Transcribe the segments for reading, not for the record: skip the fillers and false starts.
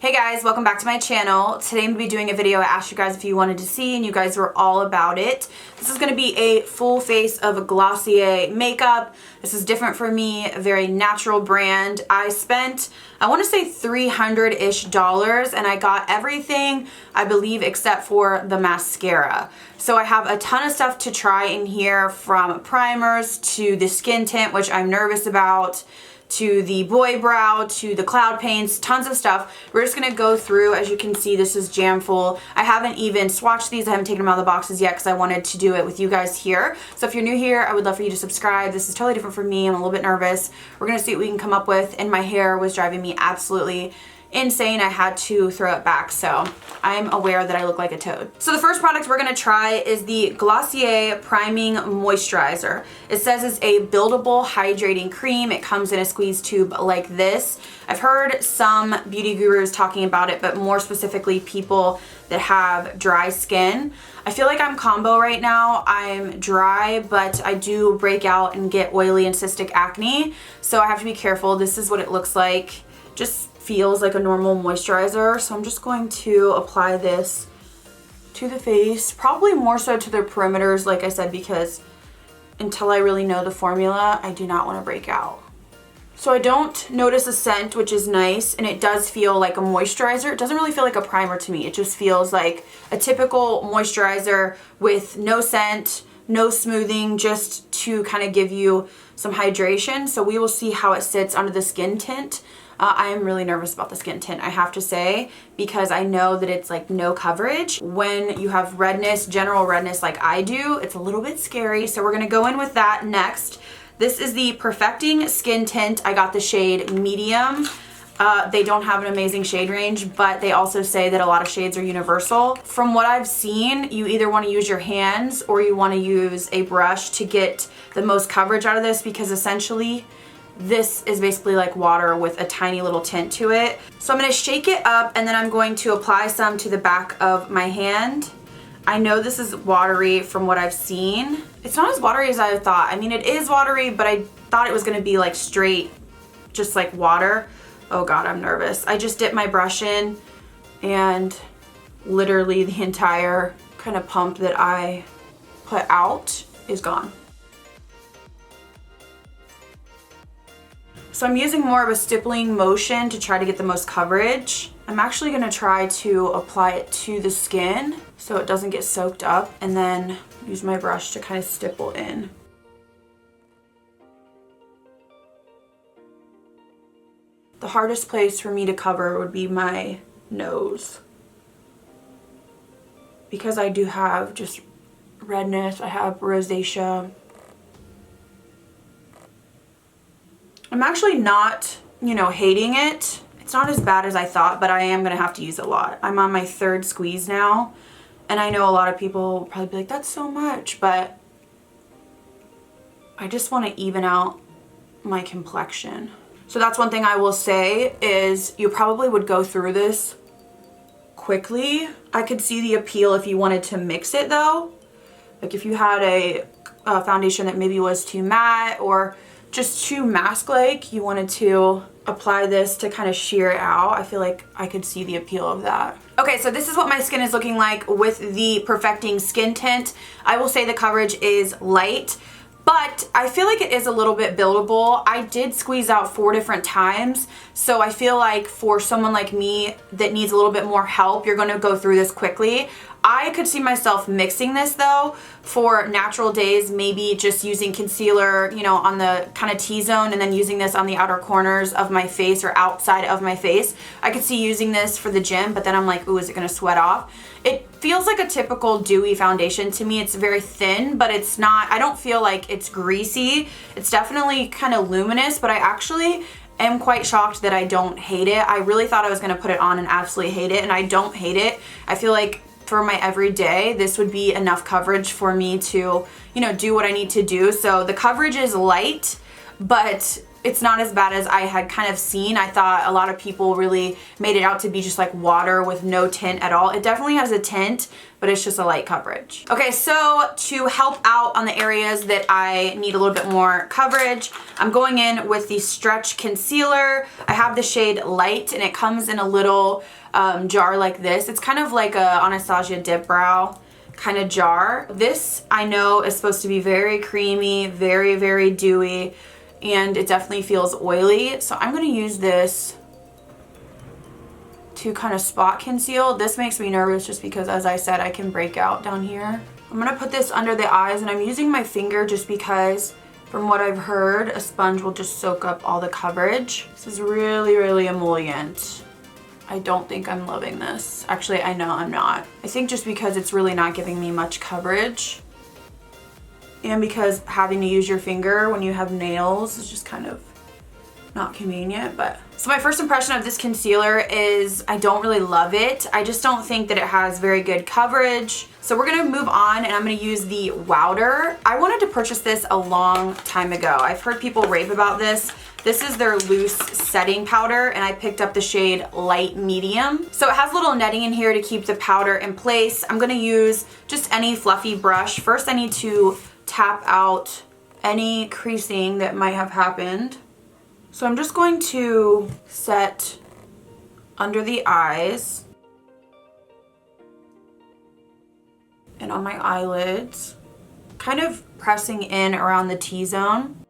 Hey guys, welcome back to my channel. Today I'm going to be doing a video I asked you guys if you wanted to see and you guys were all about it. This is going to be a full face of Glossier makeup. This is different for me, a very natural brand. I spent, I want to say $300-ish and I got everything, I believe, except for the mascara. So I have a ton of stuff to try in here, from primers to the skin tint, which I'm nervous about, to the boy brow, to the cloud paints, tons of stuff. We're just gonna go through. As you can see, this is jam full. I haven't even swatched these. I haven't taken them out of the boxes yet because I wanted to do it with you guys here. So if you're new here, I would love for you to subscribe. This is totally different for me. I'm a little bit nervous. We're gonna see what we can come up with. And my hair was driving me absolutely insane. I had to throw it back, so I'm aware that I look like a toad. So the first product we're gonna try is the Glossier Priming Moisturizer. It says it's a buildable hydrating cream. It comes in a squeeze tube like this. I've heard some beauty gurus talking about it, but more specifically people that have dry skin. I feel like I'm combo right now. I'm dry, but I do break out and get oily and cystic acne, so I have to be careful. This is what it looks like. Just feels like a normal moisturizer, so I'm just going to apply this to the face, probably more so to the perimeters, like I said, because until I really know the formula, I do not want to break out. So I don't notice a scent, which is nice, and it does feel like a moisturizer. It doesn't really feel like a primer to me. It just feels like a typical moisturizer with no scent, no smoothing, just to kind of give you some hydration. So we will see how it sits under the skin tint. I am really nervous about the skin tint, I have to say, because I know that it's like no coverage. When you have redness, general redness like I do, it's a little bit scary. So we're gonna go in with that next. This is the Perfecting Skin Tint. I got the shade medium. They don't have an amazing shade range, but they also say that a lot of shades are universal. From what I've seen, you either want to use your hands or you want to use a brush to get the most coverage out of this, because essentially this is basically like water with a tiny little tint to it. So I'm going to shake it up and then I'm going to apply some to the back of my hand. I know this is watery from what I've seen. It's not as watery as I thought. I mean, it is watery, but I thought it was going to be like straight, just like water. Oh God, I'm nervous. I just dipped my brush in and literally the entire kind of pump that I put out is gone. So I'm using more of a stippling motion to try to get the most coverage. I'm actually gonna try to apply it to the skin so it doesn't get soaked up, and then use my brush to kind of stipple in. The hardest place for me to cover would be my nose, because I do have just redness, I have rosacea. I'm actually not, hating it. It's not as bad as I thought, but I am gonna have to use it a lot. I'm on my third squeeze now, and I know a lot of people will probably be like, that's so much, but I just want to even out my complexion. So that's one thing I will say, is you probably would go through this quickly. I could see the appeal if you wanted to mix it though. Like if you had a foundation that maybe was too matte or just too mask-like, you wanted to apply this to kind of sheer it out. I feel like I could see the appeal of that. Okay, so this is what my skin is looking like with the Perfecting Skin Tint. I will say the coverage is light, but I feel like it is a little bit buildable. I did squeeze out 4 different times, so I feel like for someone like me that needs a little bit more help, you're gonna go through this quickly. I could see myself mixing this though for natural days, maybe just using concealer, on the kind of T-zone, and then using this on the outer corners of my face or outside of my face. I could see using this for the gym, but then I'm like, ooh, is it gonna sweat off? It feels like a typical dewy foundation to me. It's very thin, but it's not, I don't feel like it's greasy. It's definitely kind of luminous, but I actually am quite shocked that I don't hate it. I really thought I was gonna put it on and absolutely hate it, and I don't hate it. I feel like for my everyday, this would be enough coverage for me to, do what I need to do. So the coverage is light, but it's not as bad as I had kind of seen. I thought a lot of people really made it out to be just like water with no tint at all. It definitely has a tint, but it's just a light coverage. Okay, so to help out on the areas that I need a little bit more coverage, I'm going in with the Stretch Concealer. I have the shade Light, and it comes in a little jar like this. It's kind of like a Anastasia Dip Brow kind of jar. This I know is supposed to be very creamy, very, very dewy, and it definitely feels oily. So I'm gonna use this to kind of spot conceal. This makes me nervous just because, as I said, I can break out down here. I'm gonna put this under the eyes, and I'm using my finger just because from what I've heard, a sponge will just soak up all the coverage. This is really, really emollient. I don't think I'm loving this. Actually, I know I'm not. I think just because it's really not giving me much coverage, and because having to use your finger when you have nails is just kind of not convenient. But so my first impression of this concealer is I don't really love it. I just don't think that it has very good coverage. So we're gonna move on, and I'm gonna use the Wowder. I wanted to purchase this a long time ago. I've heard people rave about this. This is their loose setting powder, and I picked up the shade Light Medium. So it has a little netting in here to keep the powder in place. I'm gonna use just any fluffy brush. First, I need to tap out any creasing that might have happened. So I'm just going to set under the eyes and on my eyelids, kind of pressing in around the T-zone.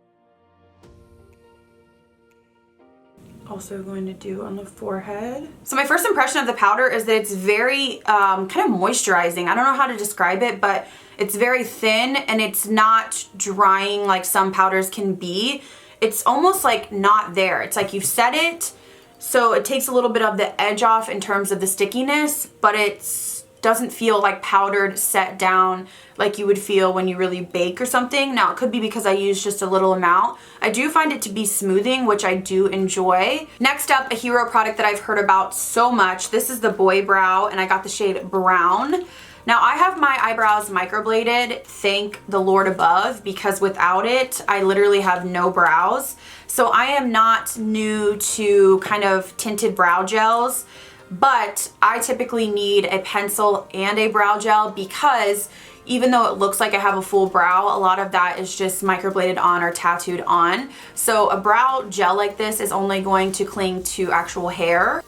Also going to do on the forehead. So my first impression of the powder is that it's very kind of moisturizing. I don't know how to describe it, but it's very thin and it's not drying like some powders can be. It's almost like not there. It's like you've set it, so it takes a little bit of the edge off in terms of the stickiness, but it's doesn't feel like powdered set down like you would feel when you really bake or something. Now it could be because I use just a little amount. I do find it to be smoothing, which I do enjoy. Next up, a hero product that I've heard about so much. This is the Boy Brow, and I got the shade Brown. Now I have my eyebrows microbladed, thank the Lord above, because without it, I literally have no brows. So I am not new to kind of tinted brow gels, but I typically need a pencil and a brow gel because even though it looks like I have a full brow, a lot of that is just microbladed on or tattooed on. So a brow gel like this is only going to cling to actual hair.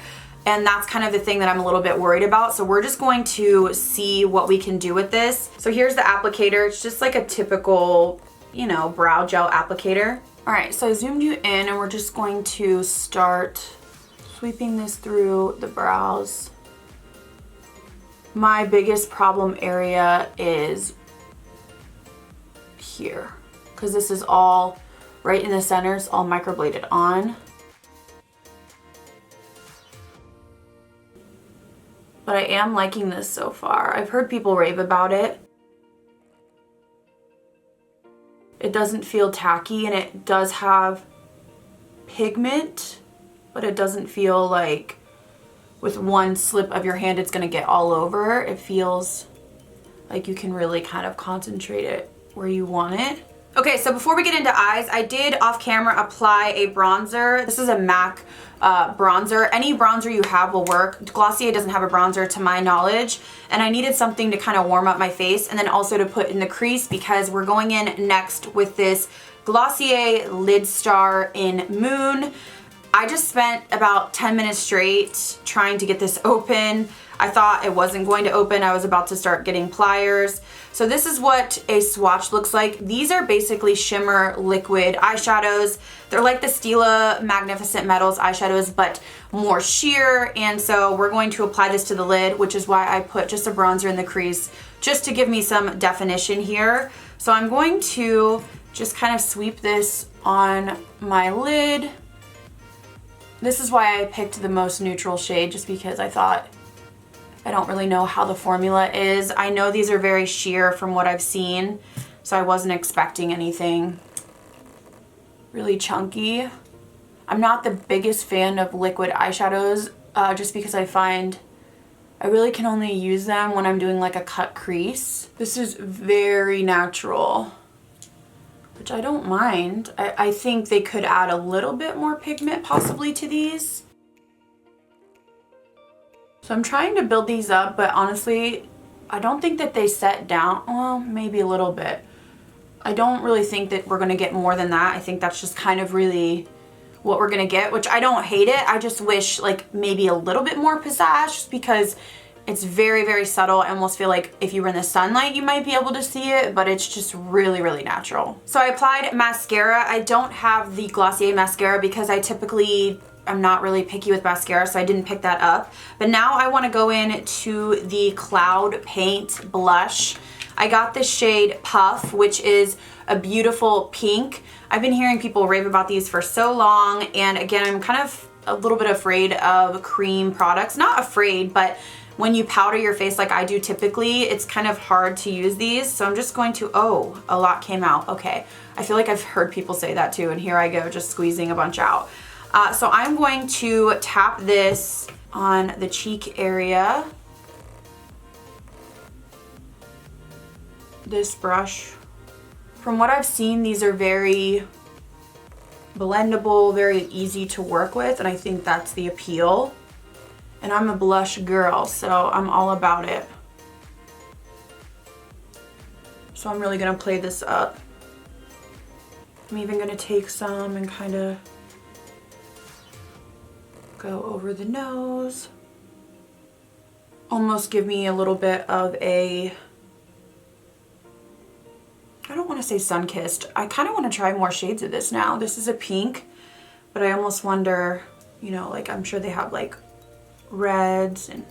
And that's kind of the thing that I'm a little bit worried about. So we're just going to see what we can do with this. So here's the applicator. It's just like a typical, you know, brow gel applicator. All right, so I zoomed you in, and we're just going to start sweeping this through the brows. My biggest problem area is here, because this is all right in the center. It's all microbladed on. But I am liking this so far. I've heard people rave about it. It doesn't feel tacky, and it does have pigment, but it doesn't feel like with one slip of your hand it's gonna get all over. It feels like you can really kind of concentrate it where you want it. Okay, so before we get into eyes, I did off camera apply a bronzer. This is a MAC bronzer. Any bronzer you have will work. Glossier doesn't have a bronzer to my knowledge, and I needed something to kind of warm up my face and then also to put in the crease because we're going in next with this Glossier Lid Star in Moon. I just spent about 10 minutes straight trying to get this open. I thought it wasn't going to open. I was about to start getting pliers. So this is what a swatch looks like. These are basically shimmer liquid eyeshadows. They're like the Stila Magnificent Metals eyeshadows, but more sheer. And so we're going to apply this to the lid, which is why I put just a bronzer in the crease, just to give me some definition here. So I'm going to just kind of sweep this on my lid. This is why I picked the most neutral shade, just because I thought, I don't really know how the formula is. I know these are very sheer from what I've seen, so I wasn't expecting anything really chunky. I'm not the biggest fan of liquid eyeshadows, just because I find I really can only use them when I'm doing like a cut crease. This is very natural. which I don't mind. I think they could add a little bit more pigment possibly to these. So I'm trying to build these up, but honestly, I don't think that they set down. Well, maybe a little bit. I don't really think that we're gonna get more than that. I think that's just kind of really what we're gonna get, which I don't hate it. I just wish like maybe a little bit more pizzazz, just because it's very, very subtle. I almost feel like if you were in the sunlight, you might be able to see it, but it's just really, really natural. So I applied mascara. I don't have the Glossier mascara because I'm not really picky with mascara, so I didn't pick that up. But now I wanna go in to the Cloud Paint blush. I got this shade Puff, which is a beautiful pink. I've been hearing people rave about these for so long, and again, I'm kind of a little bit afraid of cream products. Not afraid, but when you powder your face like I do typically, it's kind of hard to use these. So I'm just going to, oh, a lot came out. Okay, I feel like I've heard people say that too, and here I go just squeezing a bunch out. So I'm going to tap this on the cheek area. This brush, from what I've seen, these are very blendable, very easy to work with, and I think that's the appeal. And I'm a blush girl, so I'm all about it. So I'm really gonna play this up. I'm even gonna take some and kind of go over the nose. Almost give me a little bit of a, I don't want to say sun-kissed. I kind of want to try more shades of this now. This is a pink, but I almost wonder, you know, like I'm sure they have like reds and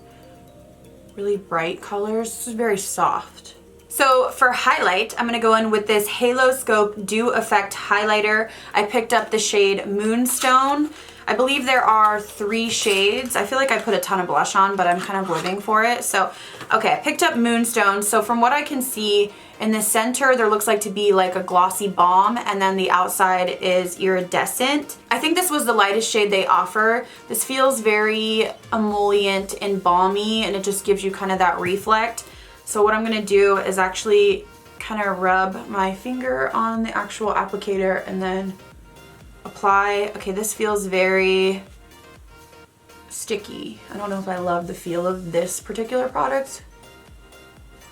really bright colors. This is very soft. So for highlight, I'm gonna go in with this Halo Scope Dew Effect highlighter. I picked up the shade Moonstone. I believe there are 3 shades. I feel like I put a ton of blush on, but I'm kind of living for it. So, okay, I picked up Moonstone. So from what I can see, in the center, there looks like to be like a glossy balm, and then the outside is iridescent. I think this was the lightest shade they offer. This feels very emollient and balmy, and it just gives you kind of that reflect. So what I'm gonna do is actually kind of rub my finger on the actual applicator and then apply. Okay, this feels very sticky. I don't know if I love the feel of this particular product.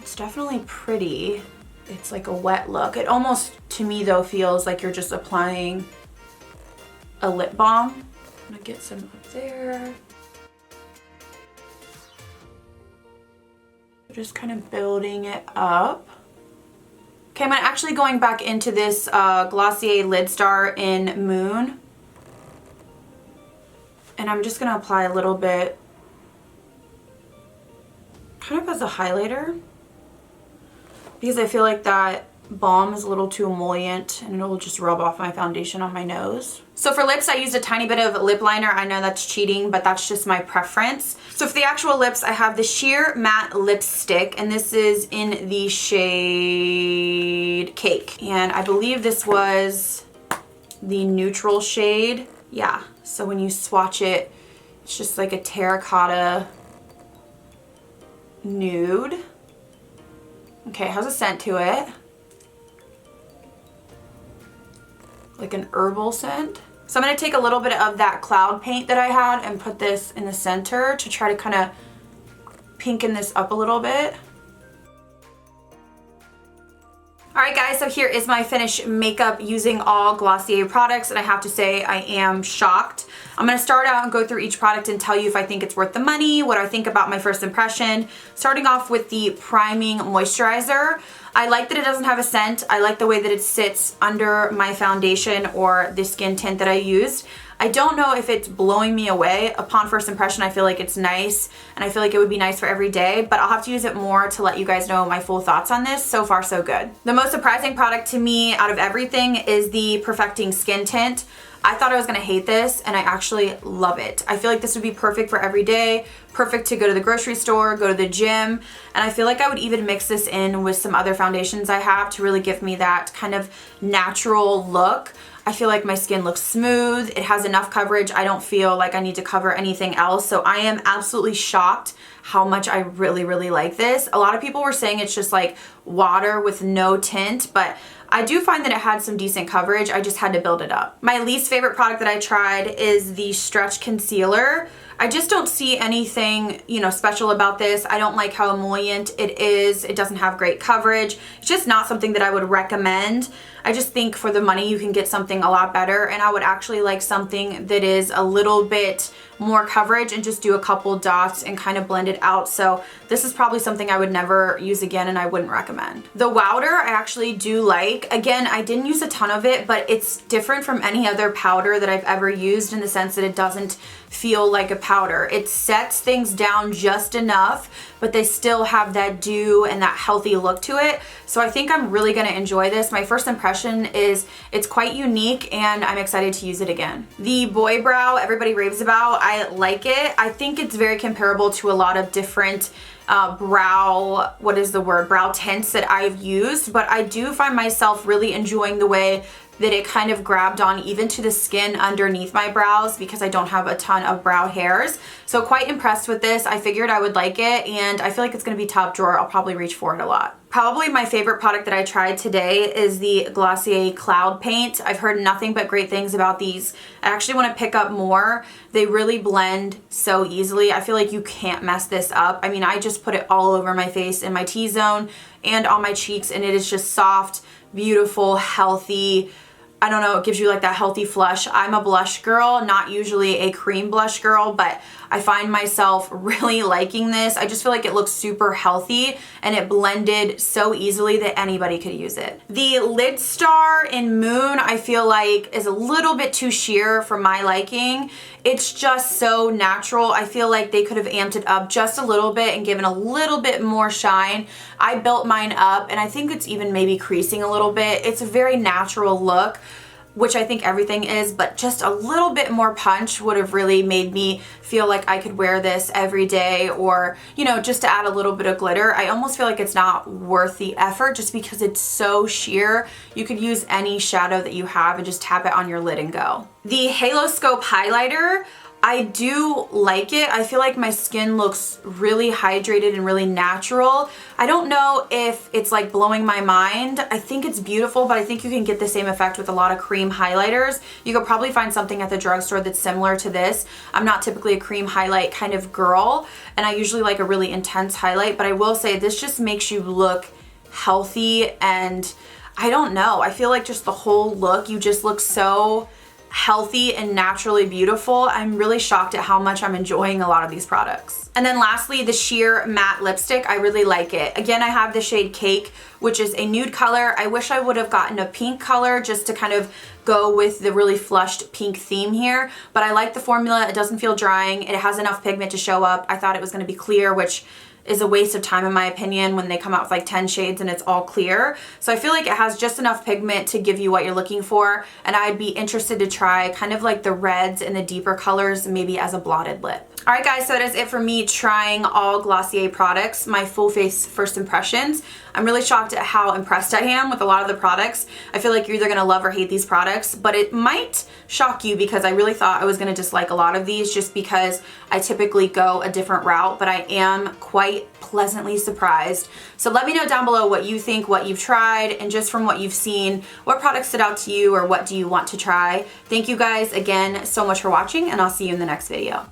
It's definitely pretty. It's like a wet look. It almost, to me though, feels like you're just applying a lip balm. I'm gonna get some up there. Just kind of building it up. Okay, I'm actually going back into this Glossier Lid Star in Moon. And I'm just gonna apply a little bit, kind of as a highlighter, because I feel like that balm is a little too emollient and it'll just rub off my foundation on my nose. So for lips, I used a tiny bit of lip liner. I know that's cheating, but that's just my preference. So for the actual lips, I have the Sheer Matte Lipstick, and this is in the shade Cake. And I believe this was the neutral shade. Yeah, so when you swatch it, it's just like a terracotta nude. Okay, it has a scent to it. Like an herbal scent. So I'm gonna take a little bit of that cloud paint that I had and put this in the center to try to kind of pinken this up a little bit. Alright guys, so here is my finished makeup using all Glossier products, and I have to say I am shocked. I'm going to start out and go through each product and tell you if I think it's worth the money, what I think about my first impression. Starting off with the Priming Moisturizer. I like that it doesn't have a scent. I like the way that it sits under my foundation or the skin tint that I used. I don't know if it's blowing me away. Upon first impression, I feel like it's nice, and I feel like it would be nice for every day, but I'll have to use it more to let you guys know my full thoughts on this. So far, so good. The most surprising product to me out of everything is the Perfecting Skin Tint. I thought I was gonna hate this, and I actually love it. I feel like this would be perfect for every day, perfect to go to the grocery store, go to the gym, and I feel like I would even mix this in with some other foundations I have to really give me that kind of natural look. I feel like my skin looks smooth. It has enough coverage. I don't feel like I need to cover anything else. So I am absolutely shocked how much I really, really like this. A lot of people were saying it's just like water with no tint, but I do find that it had some decent coverage. I just had to build it up. My least favorite product that I tried is the Stretch Concealer. I just don't see anything, you know, special about this. I don't like how emollient it is. It doesn't have great coverage. It's just not something that I would recommend. I just think for the money you can get something a lot better, and I would actually like something that is a little bit more coverage and just do a couple dots and kind of blend it out. So this is probably something I would never use again and I wouldn't recommend. The Wowder I actually do like. Again, I didn't use a ton of it, but it's different from any other powder that I've ever used in the sense that it doesn't feel like a powder. It sets things down just enough, but they still have that dew and that healthy look to it. So I think I'm really gonna enjoy this. My first impression is it's quite unique and I'm excited to use it again. The Boy Brow everybody raves about, I like it. I think it's very comparable to a lot of different brow tints that I've used, but I do find myself really enjoying the way that it kind of grabbed on even to the skin underneath my brows because I don't have a ton of brow hairs. So quite impressed with this. I figured I would like it and I feel like it's gonna be top drawer. I'll probably reach for it a lot. Probably my favorite product that I tried today is the Glossier Cloud Paint. I've heard nothing but great things about these. I actually want to pick up more. They really blend so easily. I feel like you can't mess this up. I mean, I just put it all over my face in my T-zone and on my cheeks, and it is just soft, beautiful, healthy. I don't know, it gives you like that healthy flush. I'm a blush girl, not usually a cream blush girl, but I find myself really liking this. I just feel like it looks super healthy and it blended so easily that anybody could use it. The Lid Star in Moon, I feel like is a little bit too sheer for my liking. It's just so natural. I feel like they could have amped it up just a little bit and given a little bit more shine. I built mine up and I think it's even maybe creasing a little bit. It's a very natural look, which I think everything is, but just a little bit more punch would have really made me feel like I could wear this every day, or, you know, just to add a little bit of glitter. I almost feel like it's not worth the effort just because it's so sheer. You could use any shadow that you have and just tap it on your lid and go. The Halo Scope Highlighter, I do like it. I feel like my skin looks really hydrated and really natural. I don't know if it's like blowing my mind. I think it's beautiful, but I think you can get the same effect with a lot of cream highlighters. You could probably find something at the drugstore that's similar to this. I'm not typically a cream highlight kind of girl, and I usually like a really intense highlight, but I will say this just makes you look healthy, and I don't know. I feel like just the whole look, you just look so healthy and naturally beautiful. I'm really shocked at how much I'm enjoying a lot of these products. And then lastly, the Sheer Matte Lipstick. I really like it. Again, I have the shade Cake, which is a nude color. I wish I would have gotten a pink color just to kind of go with the really flushed pink theme here, but I like the formula. It doesn't feel drying. It has enough pigment to show up. I thought it was gonna be clear, which is a waste of time in my opinion when they come out with like 10 shades and it's all clear. So I feel like it has just enough pigment to give you what you're looking for, and I'd be interested to try kind of like the reds and the deeper colors maybe as a blotted lip. Alright guys, so that is it for me trying all Glossier products, my full face first impressions. I'm really shocked at how impressed I am with a lot of the products. I feel like you're either going to love or hate these products, but it might shock you because I really thought I was going to dislike a lot of these just because I typically go a different route, but I am quite pleasantly surprised. So let me know down below what you think, what you've tried, and just from what you've seen, what products stood out to you or what do you want to try. Thank you guys again so much for watching, and I'll see you in the next video.